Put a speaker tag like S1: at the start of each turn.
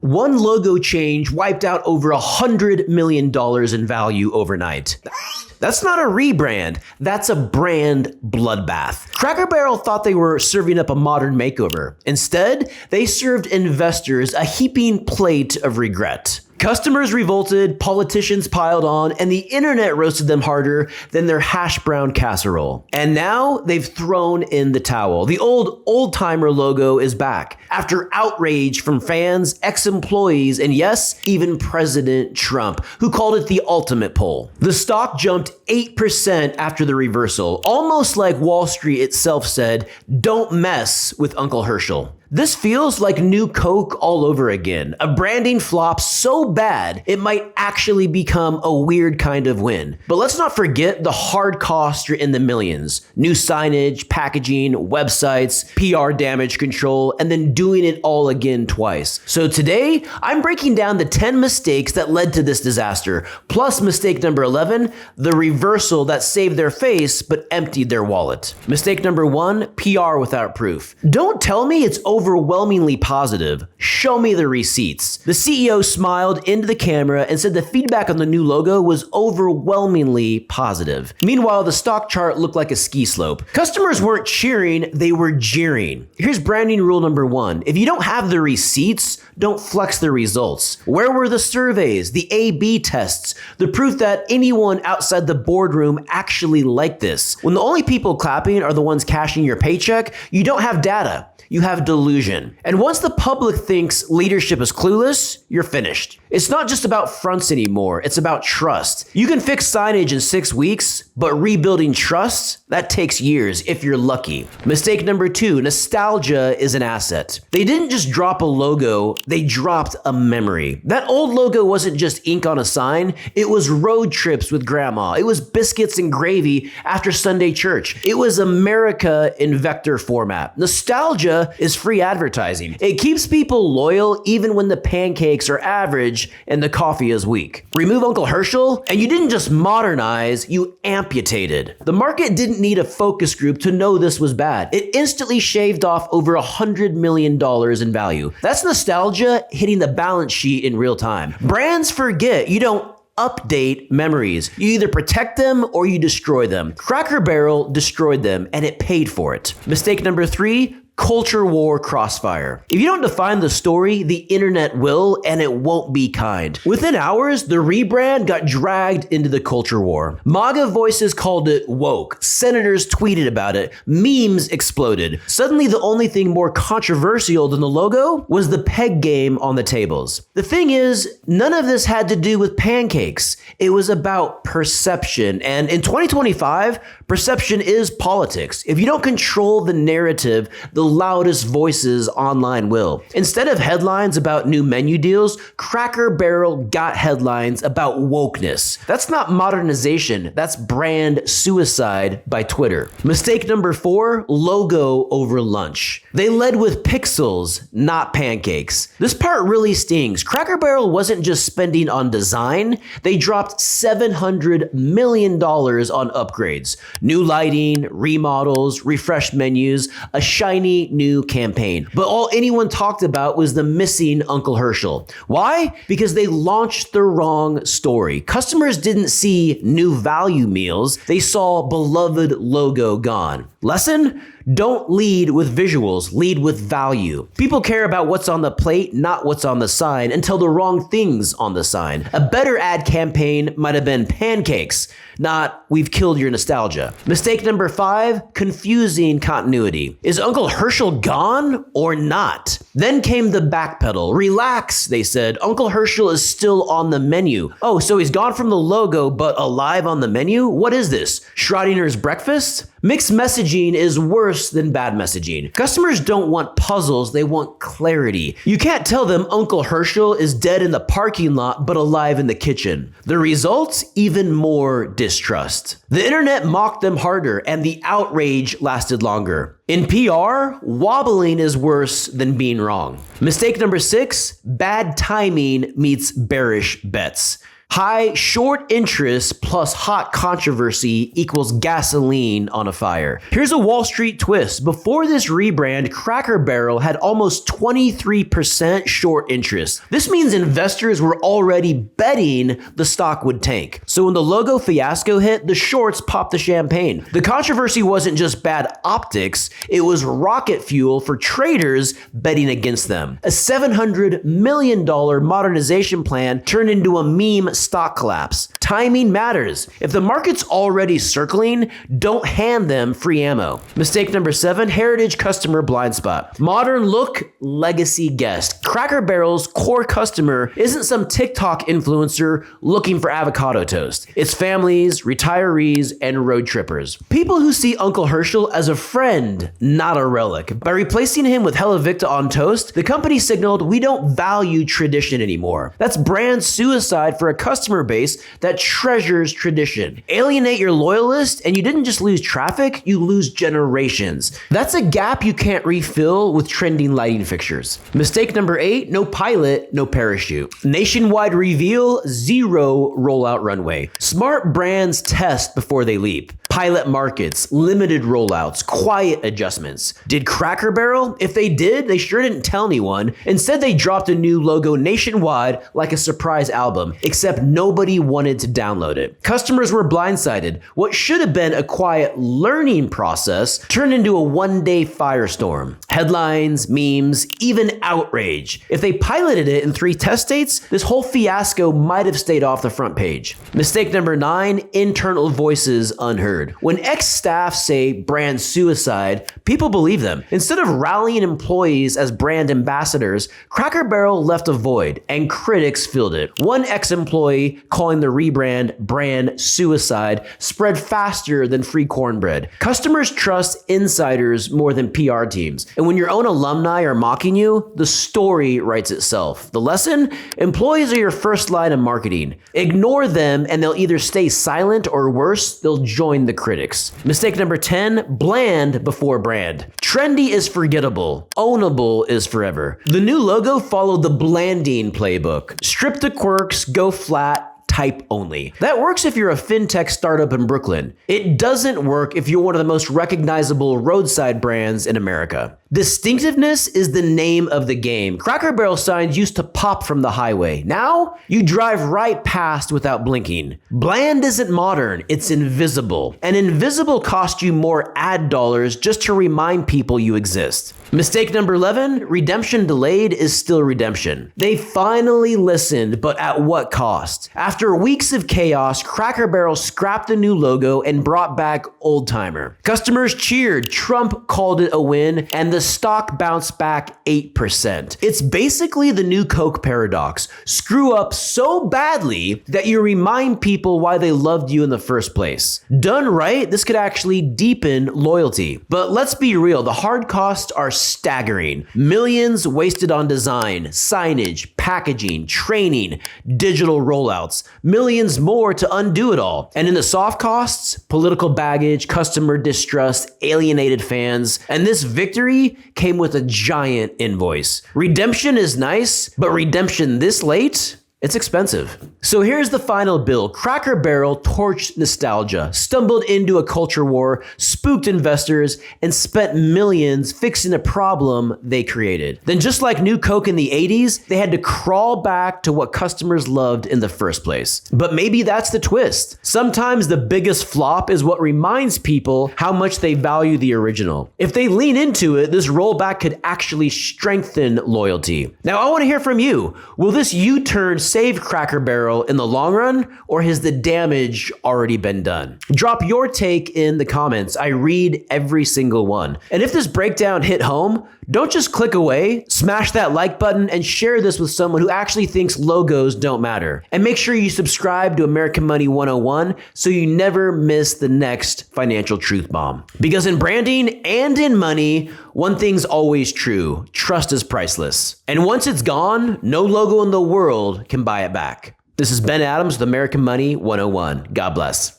S1: One logo change wiped out over $100 million in value overnight. That's not a rebrand, that's a brand bloodbath. Cracker Barrel thought they were serving up a modern makeover. Instead, they served investors a heaping plate of regret. Customers revolted, politicians piled on, and the internet roasted them harder than their hash brown casserole. And now they've thrown in the towel. The old-timer logo is back after outrage from fans, ex-employees, and yes, even President Trump, who called it the ultimate poll. The stock jumped 8% after the reversal, almost like Wall Street itself said, "Don't mess with Uncle Herschel." This feels like new Coke all over again. A branding flop so bad, it might actually become a weird kind of win. But let's not forget the hard costs are in the millions. New signage, packaging, websites, PR damage control, and then doing it all again twice. So today, I'm breaking down the 10 mistakes that led to this disaster, plus mistake number 11, the reversal that saved their face but emptied their wallet. Mistake number 1, PR without proof. Don't tell me it's overwhelmingly positive. Show me the receipts. The CEO smiled into the camera and said the feedback on the new logo was overwhelmingly positive. Meanwhile, the stock chart looked like a ski slope. Customers weren't cheering, they were jeering. Here's branding rule number 1. If you don't have the receipts, don't flex the results. Where were the surveys, the A/B tests, the proof that anyone outside the boardroom actually liked this? When the only people clapping are the ones cashing your paycheck, you don't have data. You have delusion. And once the public thinks leadership is clueless, you're finished. It's not just about fronts anymore, it's about trust. You can fix signage in 6 weeks, but rebuilding trust, that takes years if you're lucky. Mistake number 2, nostalgia is an asset. They didn't just drop a logo, they dropped a memory. That old logo wasn't just ink on a sign, it was road trips with grandma. It was biscuits and gravy after Sunday church. It was America in vector format. Nostalgia is free advertising. It keeps people loyal even when the pancakes are average and the coffee is weak. Remove Uncle Herschel, and you didn't just modernize, you amputated. The market didn't need a focus group to know this was bad. It instantly shaved off over $100 million in value. That's nostalgia hitting the balance sheet in real time. Brands forget you don't update memories. You either protect them or you destroy them. Cracker Barrel destroyed them and it paid for it. Mistake number 3, culture war crossfire. If you don't define the story, the internet will, and it won't be kind. Within hours, the rebrand got dragged into the culture war. MAGA voices called it woke. Senators tweeted about it. Memes exploded. Suddenly, the only thing more controversial than the logo was the peg game on the tables. The thing is, none of this had to do with pancakes. It was about perception. And in 2025, perception is politics. If you don't control the narrative, the loudest voices online will. Instead of headlines about new menu deals, Cracker Barrel got headlines about wokeness. That's not modernization, that's brand suicide by Twitter. Mistake number 4, logo over lunch. They led with pixels, not pancakes. This part really stings. Cracker Barrel wasn't just spending on design, they dropped $700 million on upgrades. New lighting, remodels, refreshed menus, a shiny new campaign. But all anyone talked about was the missing Uncle Herschel. Why? Because they launched the wrong story. Customers didn't see new value meals, they saw beloved logo gone. Lesson? Don't lead with visuals, lead with value. People care about what's on the plate, not what's on the sign, until the wrong thing's on the sign. A better ad campaign might have been pancakes, not we've killed your nostalgia. Mistake number 5, confusing continuity. Is Uncle Herschel gone or not? Then came the backpedal. Relax, they said. Uncle Herschel is still on the menu. Oh, so he's gone from the logo, but alive on the menu? What is this? Schrodinger's breakfast? Mixed messaging is worse than bad messaging. Customers don't want puzzles, they want clarity. You can't tell them Uncle Herschel is dead in the parking lot but alive in the kitchen. The result? Even more distrust. The internet mocked them harder and the outrage lasted longer. In PR, wobbling is worse than being wrong. Mistake number 6, bad timing meets bearish bets. High short interest plus hot controversy equals gasoline on a fire. Here's a Wall Street twist. Before this rebrand, Cracker Barrel had almost 23% short interest. This means investors were already betting the stock would tank. So when the logo fiasco hit, the shorts popped the champagne. The controversy wasn't just bad optics, it was rocket fuel for traders betting against them. A $700 million modernization plan turned into a meme stock collapse. Timing matters. If the market's already circling, don't hand them free ammo. Mistake number 7, heritage customer blind spot. Modern look, legacy guest. Cracker Barrel's core customer isn't some TikTok influencer looking for avocado toast. It's families, retirees, and road trippers. People who see Uncle Herschel as a friend, not a relic. By replacing him with Hella Victa on toast, the company signaled we don't value tradition anymore. That's brand suicide for a customer base that treasures tradition. Alienate your loyalists and you didn't just lose traffic, you lose generations. That's a gap you can't refill with trending lighting fixtures. Mistake number 8, no pilot, no parachute. Nationwide reveal, 0 rollout runway. Smart brands test before they leap. Pilot markets, limited rollouts, quiet adjustments. Did Cracker Barrel? If they did, they sure didn't tell anyone. Instead, they dropped a new logo nationwide like a surprise album, except nobody wanted to download it. Customers were blindsided. What should have been a quiet learning process turned into a one-day firestorm. Headlines, memes, even outrage. If they piloted it in 3 test states, this whole fiasco might have stayed off the front page. Mistake number 9, internal voices unheard. When ex-staff say brand suicide, people believe them. Instead of rallying employees as brand ambassadors, Cracker Barrel left a void, and critics filled it. One ex-employee calling the rebrand brand suicide spread faster than free cornbread. Customers trust insiders more than PR teams. And when your own alumni are mocking you, the story writes itself. The lesson? Employees are your first line of marketing. Ignore them and they'll either stay silent or worse, they'll join the critics. Mistake number 10, bland before brand. Trendy is forgettable. Ownable is forever. The new logo followed the blanding playbook. Strip the quirks, go flat, type only. That works if you're a fintech startup in Brooklyn. It doesn't work if you're one of the most recognizable roadside brands in America. Distinctiveness is the name of the game. Cracker Barrel signs used to pop from the highway. Now, you drive right past without blinking. Bland isn't modern, it's invisible. And invisible costs you more ad dollars just to remind people you exist. Mistake number 11, redemption delayed is still redemption. They finally listened, but at what cost? After weeks of chaos, Cracker Barrel scrapped the new logo and brought back Old Timer. Customers cheered, Trump called it a win, and the stock bounced back 8%. It's basically the new Coke paradox. Screw up so badly that you remind people why they loved you in the first place. Done right, this could actually deepen loyalty. But let's be real, the hard costs are staggering. Millions wasted on design, signage, packaging, training, digital rollouts. Millions more to undo it all. And in the soft costs, political baggage, customer distrust, alienated fans. And this victory came with a giant invoice. Redemption is nice, but redemption this late? It's expensive. So here's the final bill. Cracker Barrel torched nostalgia, stumbled into a culture war, spooked investors, and spent millions fixing a problem they created. Then just like New Coke in the 80s, they had to crawl back to what customers loved in the first place. But maybe that's the twist. Sometimes the biggest flop is what reminds people how much they value the original. If they lean into it, this rollback could actually strengthen loyalty. Now I want to hear from you. Will this U-turn save Cracker Barrel in the long run, or has the damage already been done? Drop your take in the comments. I read every single one. And if this breakdown hit home, don't just click away, smash that like button and share this with someone who actually thinks logos don't matter. And make sure you subscribe to American Money 101 so you never miss the next financial truth bomb. Because in branding and in money, one thing's always true: trust is priceless. And once it's gone, no logo in the world can buy it back. This is Ben Adams with American Money 101. God bless.